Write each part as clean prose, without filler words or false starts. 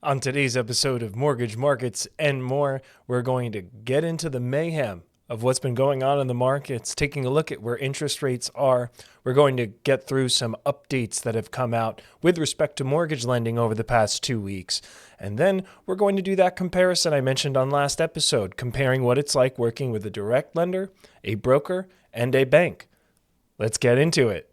On today's episode of Mortgage Markets and More, we're going to get into the mayhem of what's been going on in the markets, taking a look at where interest rates are. We're going to get through some updates that have come out with respect to mortgage lending over the past 2 weeks. And then we're going to do that comparison I mentioned on last episode, comparing what it's like working with a direct lender, a broker, and a bank. Let's get into it.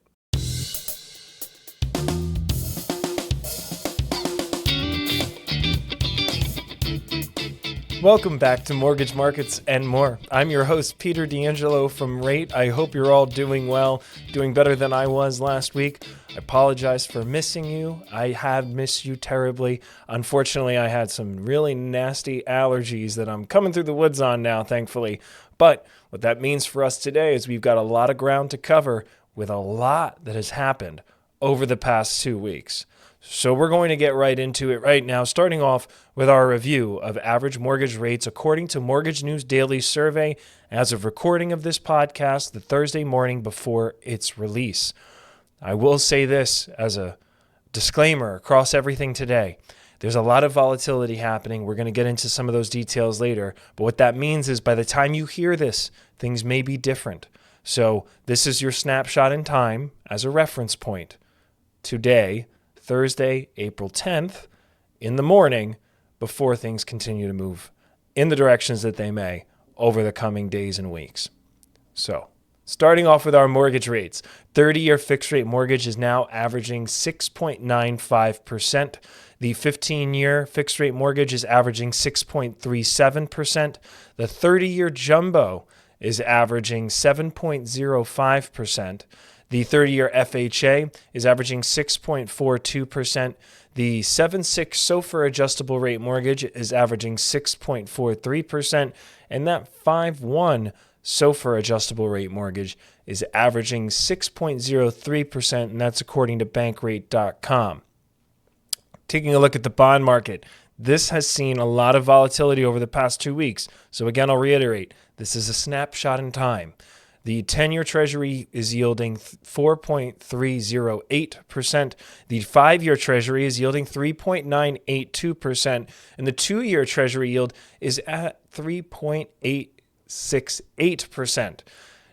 Welcome back to Mortgage Markets and More. I'm your host, Peter D'Angelo from Rate. I hope you're all doing well, doing better than I was last week. I apologize for missing you. I have missed you terribly. Unfortunately, I had some really nasty allergies that I'm coming through the woods on now, thankfully. But what that means for us today is we've got a lot of ground to cover with a lot that has happened over the past 2 weeks. So we're going to get right into it right now, starting off with our review of average mortgage rates according to Mortgage News Daily Survey as of recording of this podcast the Thursday morning before its release. I will say this as a disclaimer across everything today. There's a lot of volatility happening. We're going to get into some of those details later. But what that means is by the time you hear this, things may be different. So this is your snapshot in time as a reference point. Today, Thursday, April 10th, in the morning, before things continue to move in the directions that they may over the coming days and weeks. So, starting off with our mortgage rates, 30-year fixed-rate mortgage is now averaging 6.95%. The 15-year fixed-rate mortgage is averaging 6.37%. The 30-year jumbo is averaging 7.05%. The 30-year FHA is averaging 6.42%. The 7/6 SOFR adjustable rate mortgage is averaging 6.43%. And that 5/1 SOFR adjustable rate mortgage is averaging 6.03%, and that's according to bankrate.com. Taking a look at the bond market, this has seen a lot of volatility over the past 2 weeks. So again, I'll reiterate, this is a snapshot in time. The 10-year Treasury is yielding 4.308%. The 5-year Treasury is yielding 3.982%. And the 2-year Treasury yield is at 3.868%.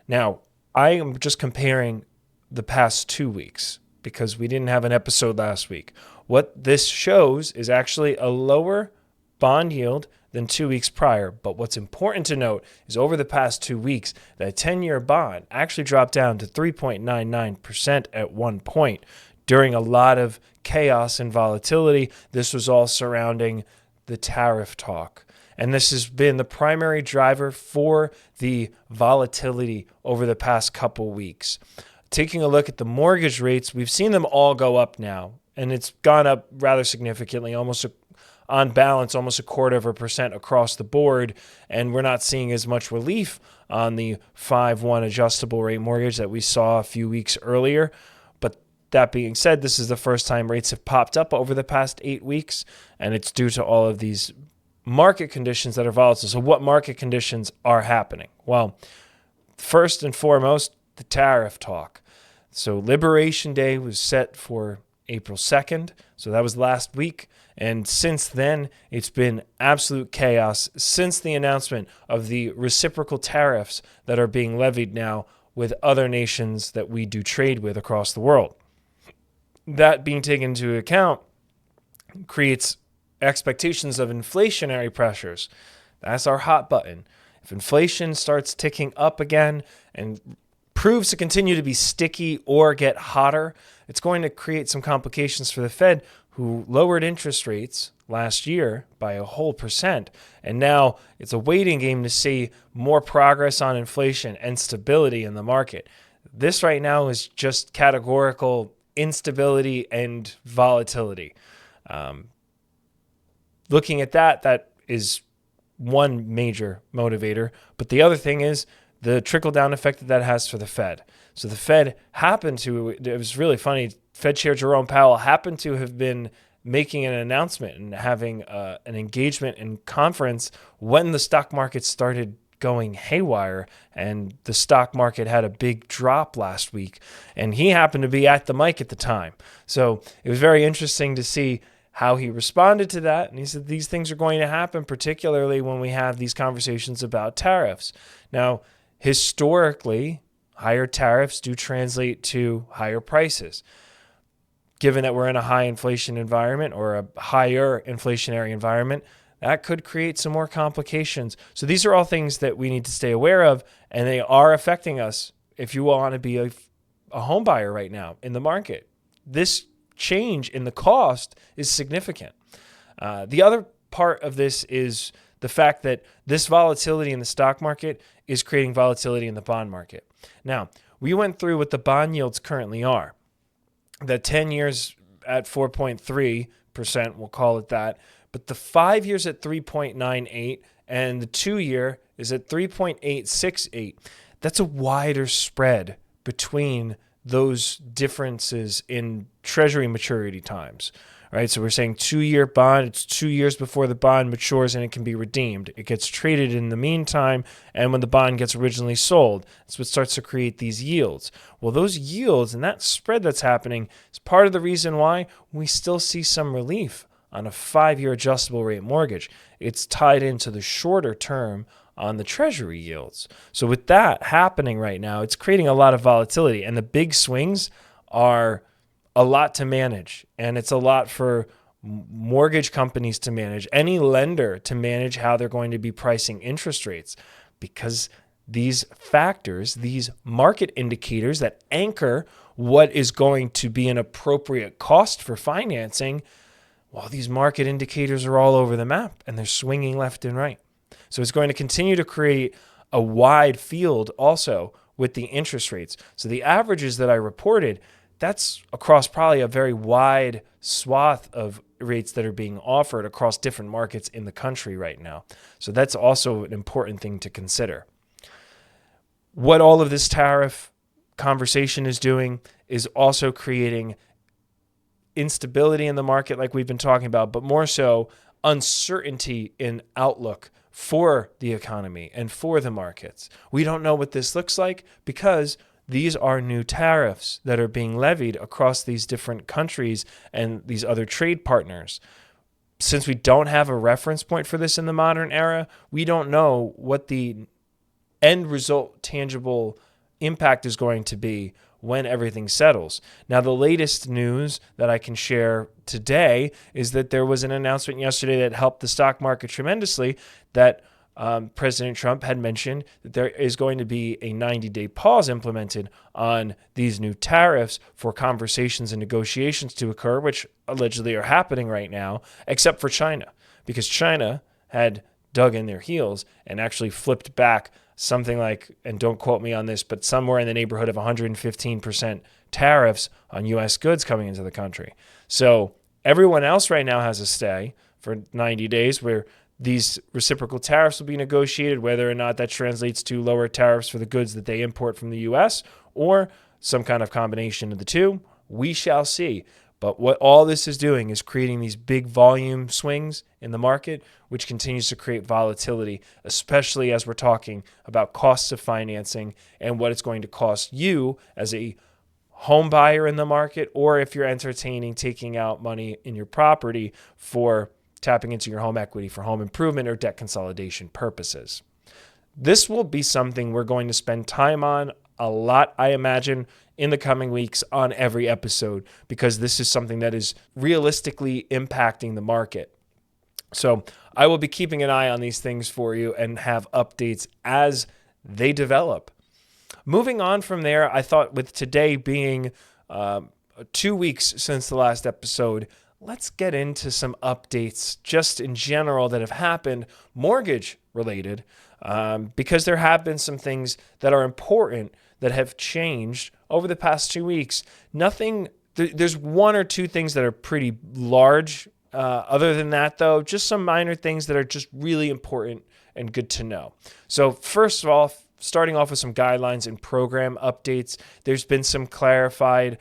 Now, I am just comparing the past 2 weeks because we didn't have an episode last week. What this shows is actually a lower bond yield than 2 weeks prior. But what's important to note is over the past 2 weeks, that 10-year bond actually dropped down to 3.99% at one point during a lot of chaos and volatility. This was all surrounding the tariff talk. And this has been the primary driver for the volatility over the past couple weeks. Taking a look at the mortgage rates, we've seen them all go up now. And it's gone up rather significantly, on balance, almost 0.25% across the board, and we're not seeing as much relief on the 5/1 adjustable rate mortgage that we saw a few weeks earlier. But that being said, this is the first time rates have popped up over the past 8 weeks, and it's due to all of these market conditions that are volatile. So what market conditions are happening? Well, first and foremost, the tariff talk. So Liberation Day was set for April 2nd, so that was last week. And since then, it's been absolute chaos since the announcement of the reciprocal tariffs that are being levied now with other nations that we do trade with across the world. That being taken into account creates expectations of inflationary pressures. That's our hot button. If inflation starts ticking up again and proves to continue to be sticky or get hotter, it's going to create some complications for the Fed, who lowered interest rates last year by a whole percent. And now it's a waiting game to see more progress on inflation and stability in the market. This right now is just categorical instability and volatility. Looking at that is one major motivator. But the other thing is the trickle-down effect that has for the Fed. So the Fed happened to, it was really funny, Fed Chair Jerome Powell happened to have been making an announcement and having an engagement and conference when the stock market started going haywire and the stock market had a big drop last week. And he happened to be at the mic at the time. So it was very interesting to see how he responded to that. And he said these things are going to happen, particularly when we have these conversations about tariffs. Now, historically, higher tariffs do translate to higher prices. Given that we're in a high inflation environment or a higher inflationary environment, that could create some more complications. So these are all things that we need to stay aware of, and they are affecting us if you want to be a home buyer right now in the market. This change in the cost is significant. The other part of this is the fact that this volatility in the stock market is creating volatility in the bond market. Now, we went through what the bond yields currently are. The 10 years at 4.3%, we'll call it that, but the 5 years at 3.98 and the 2 year is at 3.868. That's a wider spread between those differences in Treasury maturity times, right? So we're saying 2 year bond, it's 2 years before the bond matures and it can be redeemed. It gets traded in the meantime, and when the bond gets originally sold, that's what starts to create these yields. Well, those yields and that spread that's happening is part of the reason why we still see some relief on a 5-year adjustable rate mortgage. It's tied into the shorter term on the Treasury yields. So with that happening right now, it's creating a lot of volatility, and the big swings are a lot to manage, and it's a lot for mortgage companies to manage, any lender to manage how they're going to be pricing interest rates, because these factors, these market indicators that anchor what is going to be an appropriate cost for financing, well, these market indicators are all over the map and they're swinging left and right. So it's going to continue to create a wide field also with the interest rates. So the averages that I reported, that's across probably a very wide swath of rates that are being offered across different markets in the country right now. So that's also an important thing to consider. What all of this tariff conversation is doing is also creating instability in the market like we've been talking about, but more so uncertainty in outlook for the economy and for the markets. We don't know what this looks like because these are new tariffs that are being levied across these different countries and these other trade partners. Since we don't have a reference point for this in the modern era, we don't know what the end result tangible impact is going to be when everything settles. Now, the latest news that I can share today is that there was an announcement yesterday that helped the stock market tremendously that President Trump had mentioned that there is going to be a 90-day pause implemented on these new tariffs for conversations and negotiations to occur, which allegedly are happening right now, except for China, because China had dug in their heels and actually flipped back something like, and don't quote me on this, but somewhere in the neighborhood of 115% tariffs on U.S. goods coming into the country. So everyone else right now has a stay for 90 days where these reciprocal tariffs will be negotiated, whether or not that translates to lower tariffs for the goods that they import from the U.S. or some kind of combination of the two. We shall see. But what all this is doing is creating these big volume swings in the market, which continues to create volatility, especially as we're talking about costs of financing and what it's going to cost you as a home buyer in the market, or if you're entertaining taking out money in your property for tapping into your home equity for home improvement or debt consolidation purposes. This will be something we're going to spend time on a lot, I imagine, in the coming weeks on every episode, because this is something that is realistically impacting the market. So I will be keeping an eye on these things for you and have updates as they develop. Moving on from there, I thought with today being 2 weeks since the last episode, let's get into some updates just in general that have happened mortgage related, because there have been some things that are important that have changed over the past 2 weeks. There's one or two things that are pretty large. Other than that, though, just some minor things that are just really important and good to know. So first of all, starting off with some guidelines and program updates, there's been some clarified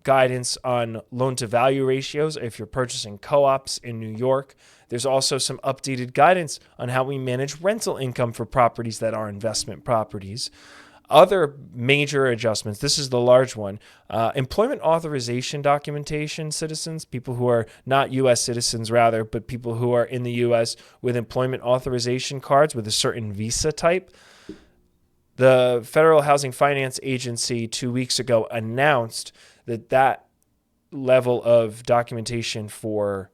guidance on loan-to-value ratios if you're purchasing co-ops in New York. There's also some updated guidance on how we manage rental income for properties that are investment properties. Other major adjustments, this is the large one, employment authorization documentation citizens, people who are not U.S. citizens rather, but people who are in the U.S. with employment authorization cards with a certain visa type. The Federal Housing Finance Agency 2 weeks ago announced that level of documentation for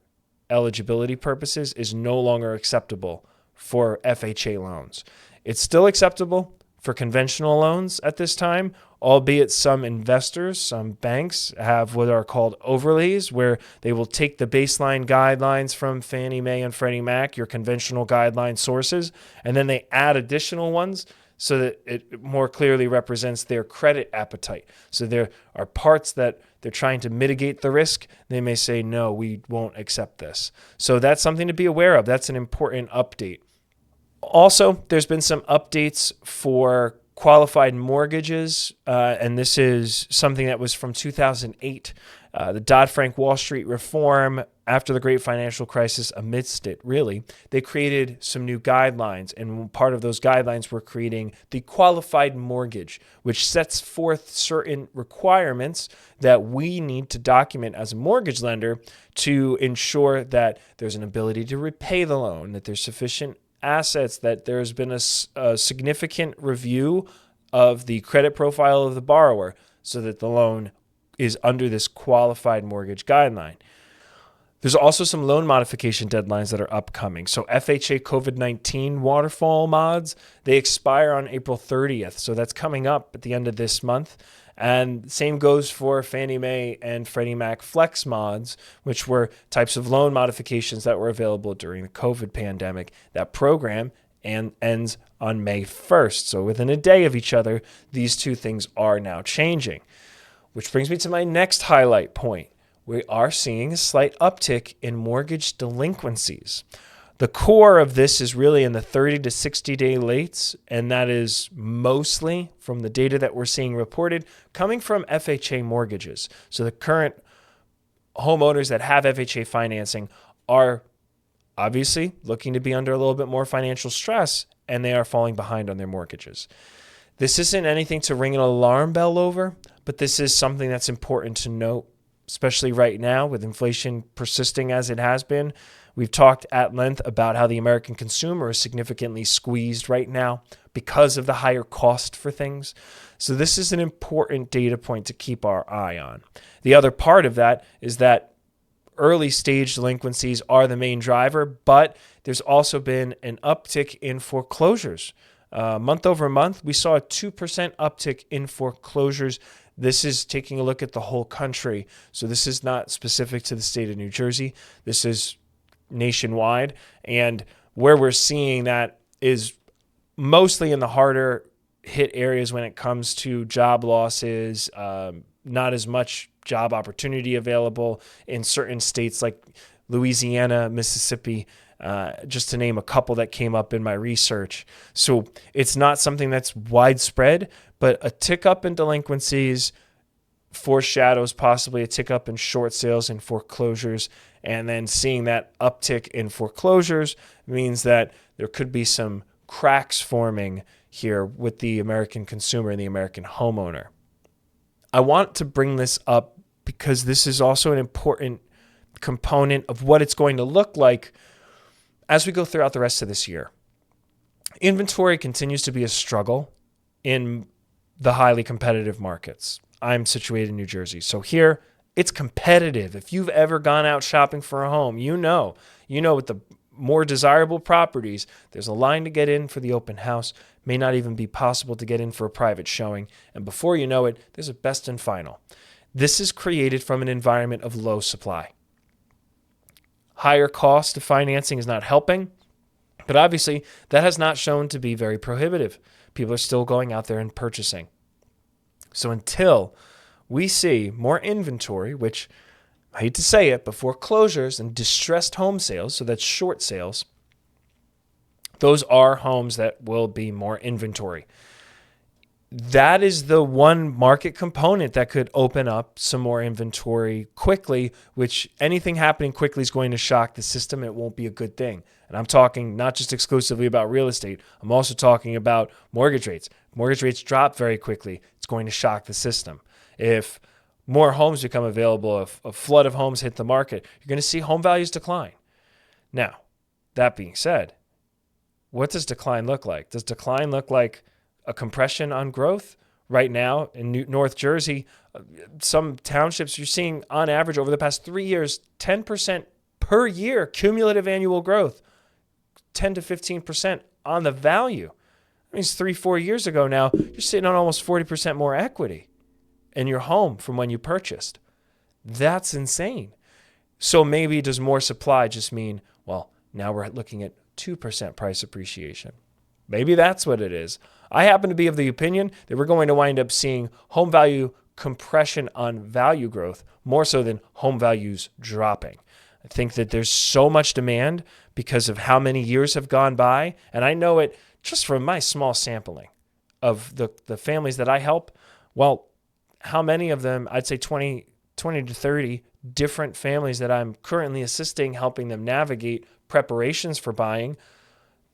eligibility purposes is no longer acceptable for FHA loans. It's still acceptable for conventional loans at this time, albeit some investors, some banks have what are called overlays, where they will take the baseline guidelines from Fannie Mae and Freddie Mac, your conventional guideline sources, and then they add additional ones so that it more clearly represents their credit appetite. So there are parts that they're trying to mitigate the risk. They may say, no, we won't accept this. So that's something to be aware of. That's an important update. Also, there's been some updates for qualified mortgages, and this is something that was from 2008. The Dodd-Frank Wall Street reform after the great financial crisis, amidst it, really, they created some new guidelines, and part of those guidelines were creating the qualified mortgage, which sets forth certain requirements that we need to document as a mortgage lender to ensure that there's an ability to repay the loan, that there's sufficient assets, that there's been a significant review of the credit profile of the borrower so that the loan is under this qualified mortgage guideline. There's also some loan modification deadlines that are upcoming. So FHA COVID-19 waterfall mods, they expire on April 30th. So that's coming up at the end of this month. And same goes for Fannie Mae and Freddie Mac Flex mods, which were types of loan modifications that were available during the COVID pandemic. That program ends on May 1st. So within a day of each other, these two things are now changing. Which brings me to my next highlight point. We are seeing a slight uptick in mortgage delinquencies. The core of this is really in the 30 to 60 day lates, and that is mostly from the data that we're seeing reported coming from FHA mortgages. So the current homeowners that have FHA financing are obviously looking to be under a little bit more financial stress, and they are falling behind on their mortgages. This isn't anything to ring an alarm bell over, but this is something that's important to note, especially right now with inflation persisting as it has been. We've talked at length about how the American consumer is significantly squeezed right now because of the higher cost for things. So this is an important data point to keep our eye on. The other part of that is that early stage delinquencies are the main driver, but there's also been an uptick in foreclosures. Month over month, we saw a 2% uptick in foreclosures. This is taking a look at the whole country. So this is not specific to the state of New Jersey. This is nationwide. And where we're seeing that is mostly in the harder hit areas when it comes to job losses, not as much job opportunity available in certain states like Louisiana, Mississippi, just to name a couple that came up in my research. So it's not something that's widespread, but a tick up in delinquencies foreshadows possibly a tick up in short sales and foreclosures. And then seeing that uptick in foreclosures means that there could be some cracks forming here with the American consumer and the American homeowner. I want to bring this up because this is also an important component of what it's going to look like as we go throughout the rest of this year. Inventory continues to be a struggle in the highly competitive markets. I'm situated in New Jersey. So here, it's competitive. If you've ever gone out shopping for a home, you know with the more desirable properties, there's a line to get in for the open house. May not even be possible to get in for a private showing. And before you know it, there's a best and final. This is created from an environment of low supply. Higher cost of financing is not helping, but obviously that has not shown to be very prohibitive. People are still going out there and purchasing. So until we see more inventory, which I hate to say it, but foreclosures and distressed home sales, so that's short sales, those are homes that will be more inventory. That is the one market component that could open up some more inventory quickly, which anything happening quickly is going to shock the system. It won't be a good thing. And I'm talking not just exclusively about real estate. I'm also talking about mortgage rates, mortgage rates drop very quickly, it's going to shock the system. If more homes become available, if a flood of homes hit the market, you're going to see home values decline. Now, that being said, what does decline look like? Does decline look like a compression on growth? Right now in North Jersey, some townships, you're seeing on average over the past 3 years, 10% per year cumulative annual growth, 10 to 15% on the value. That means 3-4 years ago now, you're sitting on almost 40% more equity in your home from when you purchased. That's insane. So maybe does more supply just mean, well, now we're looking at 2% price appreciation? Maybe that's what it is. I happen to be of the opinion that we're going to wind up seeing home value compression on value growth more so than home values dropping. I think that there's so much demand because of how many years have gone by. And I know it just from my small sampling of the families that I help. Well, how many of them, I'd say 20 to 30 different families that I'm currently assisting, helping them navigate preparations for buying.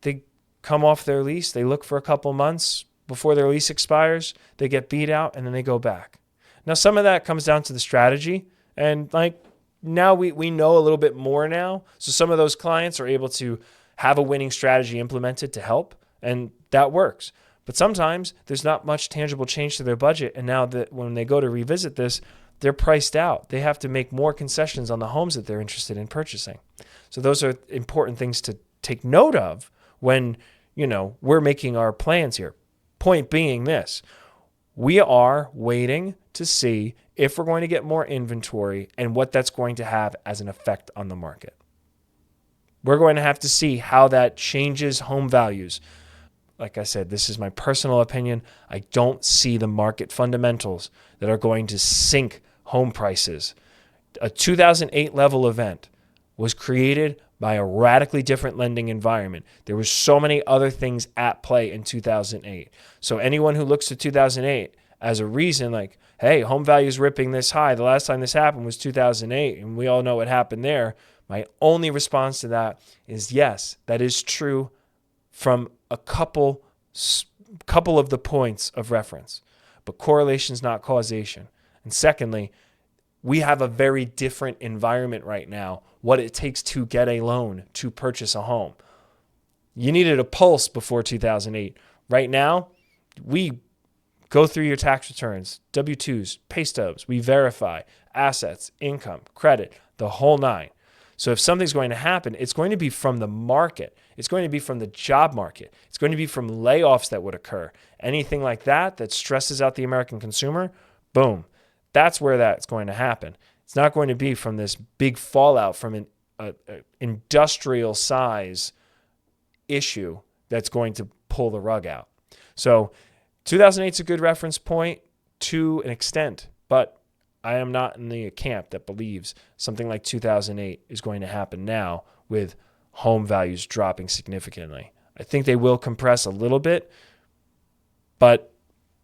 They come off their lease, they look for a couple months before their lease expires, they get beat out, and then they go back. Now, some of that comes down to the strategy, and now we know a little bit more now, so some of those clients are able to have a winning strategy implemented to help, and that works. But sometimes there's not much tangible change to their budget, and now that when they go to revisit this, they're priced out. They have to make more concessions on the homes that they're interested in purchasing. So those are important things to take note of when, we're making our plans here. Point being this, we are waiting to see if we're going to get more inventory and what that's going to have as an effect on the market. We're going to have to see how that changes home values. Like I said, this is my personal opinion. I don't see the market fundamentals that are going to sink home prices. A 2008 level event was created by a radically different lending environment. There were so many other things at play in 2008. So anyone who looks to 2008 as a reason hey, home value's ripping this high, the last time this happened was 2008, and we all know what happened there. My only response to that is yes, that is true from a couple of the points of reference, but correlation is not causation. And secondly, we have a very different environment right now, what it takes to get a loan to purchase a home. You needed a pulse before 2008. Right now, we go through your tax returns, W-2s, pay stubs. We verify assets, income, credit, the whole nine. So if something's going to happen, it's going to be from the market. It's going to be from the job market. It's going to be from layoffs that would occur. Anything like that stresses out the American consumer, boom. That's where that's going to happen. It's not going to be from this big fallout from an industrial size issue that's going to pull the rug out. So 2008 is a good reference point to an extent, but I am not in the camp that believes something like 2008 is going to happen now with home values dropping significantly. I think they will compress a little bit, but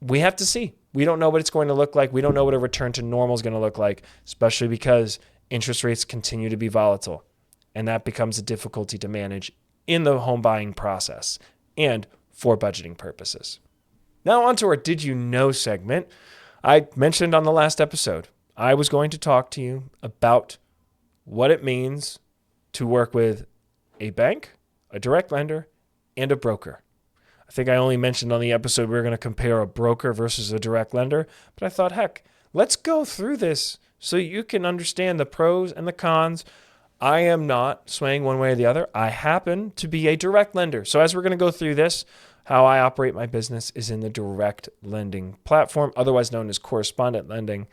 we have to see. We don't know what it's going to look like. We don't know what a return to normal is going to look like, especially because interest rates continue to be volatile. And that becomes a difficulty to manage in the home buying process and for budgeting purposes. Now on to our Did You Know segment. I mentioned on the last episode, I was going to talk to you about what it means to work with a bank, a direct lender, and a broker. I think I only mentioned on the episode we were going to compare a broker versus a direct lender, but I thought, heck, let's go through this so you can understand the pros and the cons. I am not swaying one way or the other. I happen to be a direct lender. So as we're going to go through this, how I operate my business is in the direct lending platform, otherwise known as correspondent lending.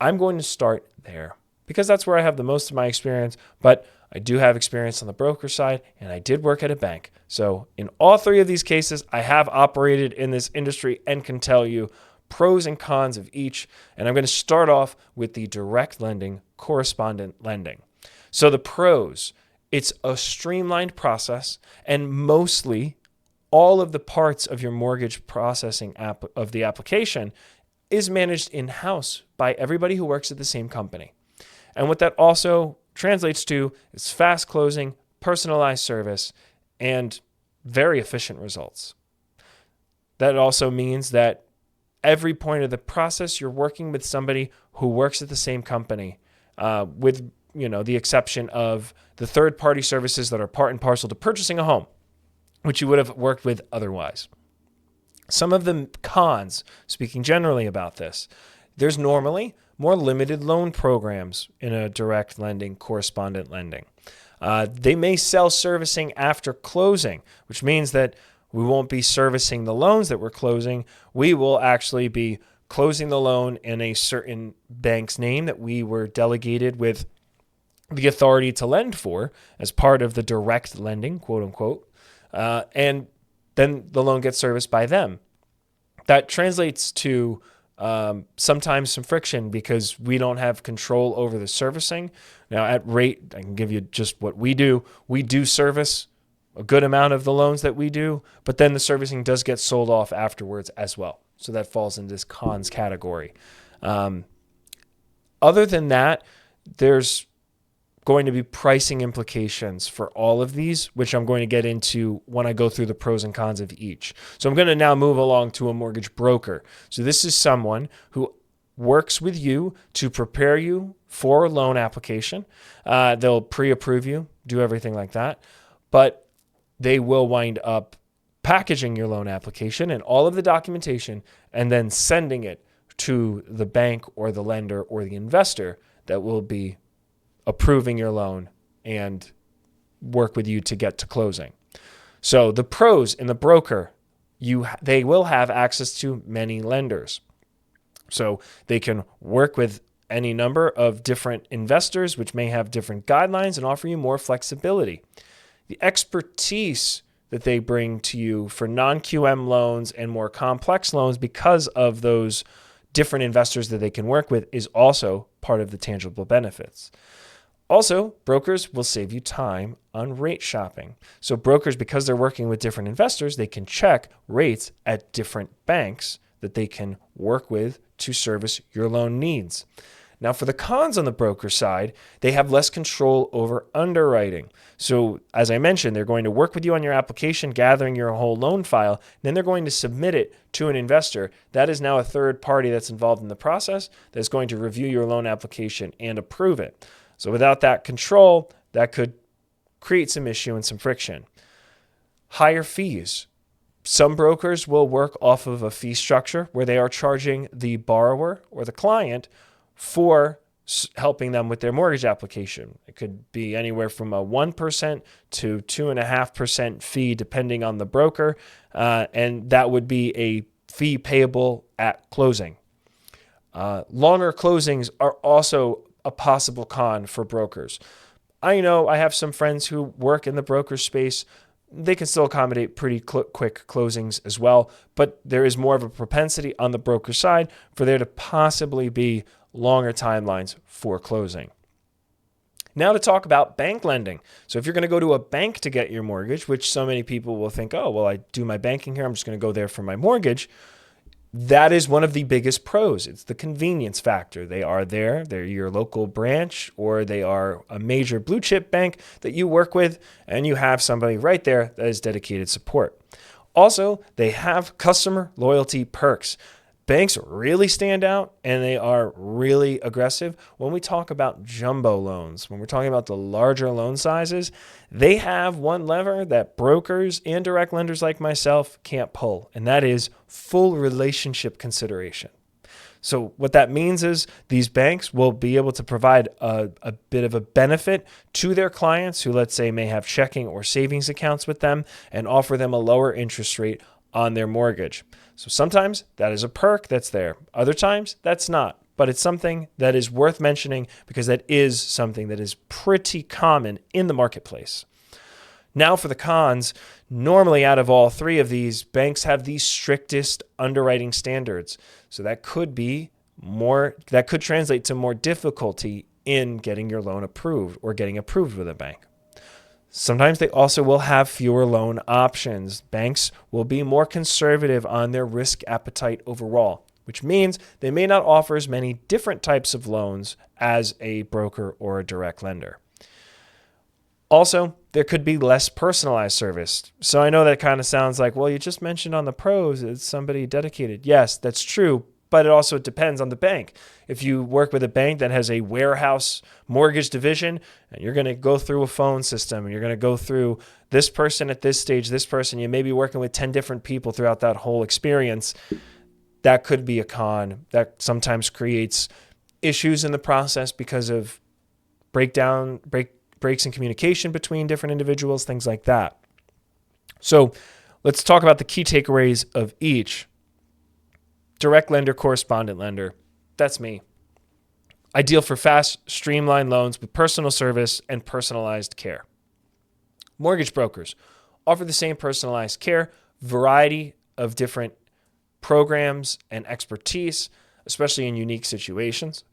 I'm going to start there because that's where I have the most of my experience, but I do have experience on the broker side, and I did work at a bank. So in all three of these cases, I have operated in this industry and can tell you pros and cons of each. And I'm going to start off with the direct lending, correspondent lending. So the pros, it's a streamlined process, and mostly all of the parts of your mortgage processing of the application is managed in-house by everybody who works at the same company. And what that also translates to is fast closing, personalized service, and very efficient results. that also means that every point of the process, you're working with somebody who works at the same company, with the exception of the third-party services that are part and parcel to purchasing a home, which you would have worked with otherwise. Some of the cons, speaking generally about this, there's normally more limited loan programs in a direct lending, correspondent lending. They may sell servicing after closing, which means that we won't be servicing the loans that we're closing. We will actually be closing the loan in a certain bank's name that we were delegated with the authority to lend for as part of the direct lending, quote unquote. And then the loan gets serviced by them. That translates to sometimes some friction because we don't have control over the servicing. Now at rate, I can give you just what we do. We do service a good amount of the loans that we do, but then the servicing does get sold off afterwards as well. So that falls into this cons category. Other than that, there's going to be pricing implications for all of these, which I'm going to get into when I go through the pros and cons of each. So I'm going to now move along to a mortgage broker. So this is someone who works with you to prepare you for a loan application. They'll pre-approve you, do everything like that, but they will wind up packaging your loan application and all of the documentation and then sending it to the bank or the lender or the investor that will be approving your loan and work with you to get to closing. So the pros in the broker, they will have access to many lenders. So they can work with any number of different investors, which may have different guidelines and offer you more flexibility. The expertise that they bring to you for non-QM loans and more complex loans because of those different investors that they can work with is also part of the tangible benefits. Also, brokers will save you time on rate shopping. So brokers, because they're working with different investors, they can check rates at different banks that they can work with to service your loan needs. Now, for the cons on the broker side, they have less control over underwriting. So as I mentioned, they're going to work with you on your application, gathering your whole loan file. Then they're going to submit it to an investor. That is now a third party that's involved in the process that's going to review your loan application and approve it. So without that control, that could create some issue and some friction. Higher fees. Some brokers will work off of a fee structure where they are charging the borrower or the client for helping them with their mortgage application. It could be anywhere from a 1% to 2.5% fee depending on the broker, and that would be a fee payable at closing. Longer closings are also a possible con for brokers. I know I have some friends who work in the broker space. They can still accommodate pretty quick closings as well, but there is more of a propensity on the broker side for there to possibly be longer timelines for closing. Now to talk about bank lending. So if you're going to go to a bank to get your mortgage, which so many people will think, oh, well, I do my banking here, I'm just going to go there for my mortgage. That is one of the biggest pros. It's the convenience factor. They are there. They're your local branch, or they are a major blue chip bank that you work with, and you have somebody right there that is dedicated support. Also, they have customer loyalty perks. Banks really stand out, and they are really aggressive. When we talk about jumbo loans, when we're talking about the larger loan sizes, they have one lever that brokers and direct lenders like myself can't pull, and that is full relationship consideration. So what that means is these banks will be able to provide a bit of a benefit to their clients who, let's say, may have checking or savings accounts with them and offer them a lower interest rate on their mortgage. So sometimes that is a perk that's there. Other times that's not. But it's something that is worth mentioning because that is something that is pretty common in the marketplace. Now for the cons, normally out of all three of these, banks have the strictest underwriting standards. So that could translate to more difficulty in getting your loan approved or getting approved with a bank. Sometimes they also will have fewer loan options. Banks will be more conservative on their risk appetite overall, which means they may not offer as many different types of loans as a broker or a direct lender. Also, there could be less personalized service. So I know that kind of sounds like, well, you just mentioned on the pros, it's somebody dedicated. Yes, that's true, but it also depends on the bank. If you work with a bank that has a warehouse mortgage division, and you're going to go through a phone system, and you're going to go through this person at this stage, this person, you may be working with 10 different people throughout that whole experience. That could be a con. That sometimes creates issues in the process because of breaks in communication between different individuals, things like that. So let's talk about the key takeaways of each. Direct lender, correspondent lender. That's me. Ideal for fast, streamlined loans with personal service and personalized care. Mortgage brokers offer the same personalized care, variety of different programs and expertise, especially in unique situations.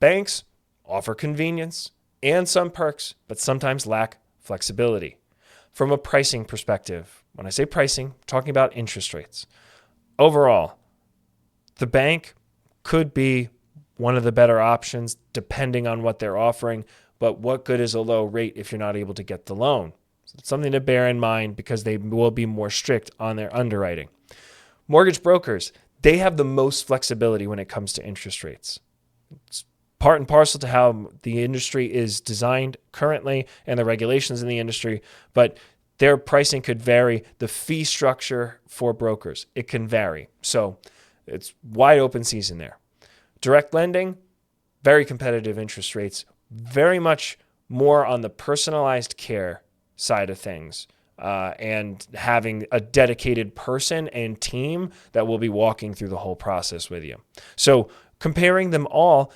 Banks offer convenience and some perks, but sometimes lack flexibility. From a pricing perspective, when I say pricing, I'm talking about interest rates. Overall, the bank could be one of the better options depending on what they're offering, but what good is a low rate if you're not able to get the loan? So it's something to bear in mind because they will be more strict on their underwriting. Mortgage brokers, they have the most flexibility when it comes to interest rates. It's part and parcel to how the industry is designed currently and the regulations in the industry, but their pricing could vary. The fee structure for brokers, it can vary. So it's wide open season there. Direct lending, very competitive interest rates, very much more on the personalized care side of things, and having a dedicated person and team that will be walking through the whole process with you. So comparing them all,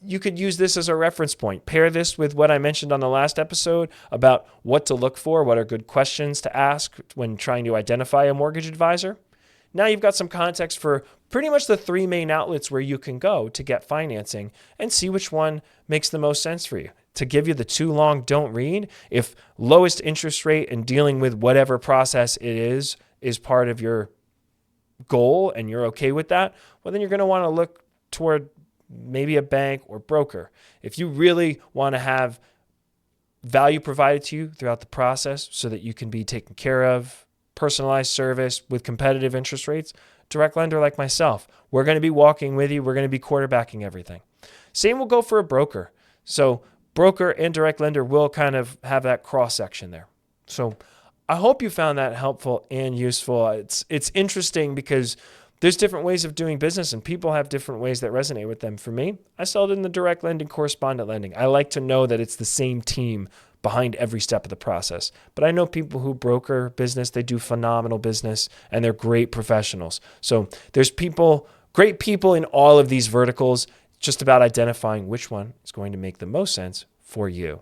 you could use this as a reference point. Pair this with what I mentioned on the last episode about what to look for, what are good questions to ask when trying to identify a mortgage advisor. Now you've got some context for pretty much the three main outlets where you can go to get financing and see which one makes the most sense for you. To give you the too long don't read, if lowest interest rate and dealing with whatever process it is part of your goal and you're okay with that, well, then you're going to want to look toward maybe a bank or broker. If you really want to have value provided to you throughout the process so that you can be taken care of, personalized service with competitive interest rates, direct lender like myself, we're going to be walking with you. We're going to be quarterbacking everything. Same will go for a broker. So broker and direct lender will kind of have that cross section there. So I hope you found that helpful and useful. It's interesting because there's different ways of doing business and people have different ways that resonate with them. For me, I sell it in the direct lending, correspondent lending. I like to know that it's the same team behind every step of the process. But I know people who broker business, they do phenomenal business and they're great professionals. So there's great people in all of these verticals, just about identifying which one is going to make the most sense for you.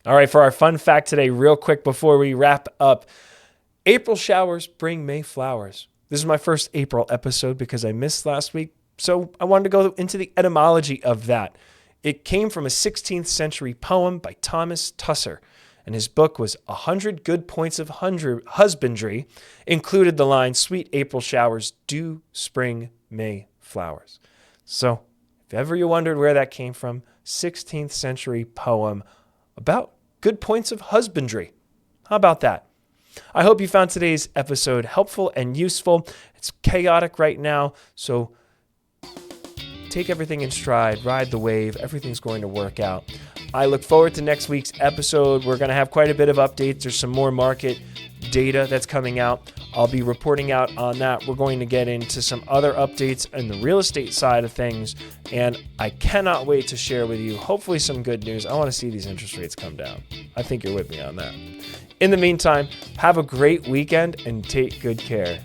All right, for our fun fact today, real quick before we wrap up, April showers bring May flowers. This is my first April episode because I missed last week, so I wanted to go into the etymology of that. It came from a 16th century poem by Thomas Tusser, and his book was 100 Good Points of Husbandry, included the line, "Sweet April showers do spring May flowers." So if ever you wondered where that came from, 16th century poem about good points of husbandry. How about that? I hope you found today's episode helpful and useful. It's chaotic right now, so take everything in stride, ride the wave. Everything's going to work out. I look forward to next week's episode. We're going to have quite a bit of updates. There's some more market data that's coming out. I'll be reporting out on that. We're going to get into some other updates in the real estate side of things, and I cannot wait to share with you, hopefully, some good news. I want to see these interest rates come down. I think you're with me on that. In the meantime, have a great weekend and take good care.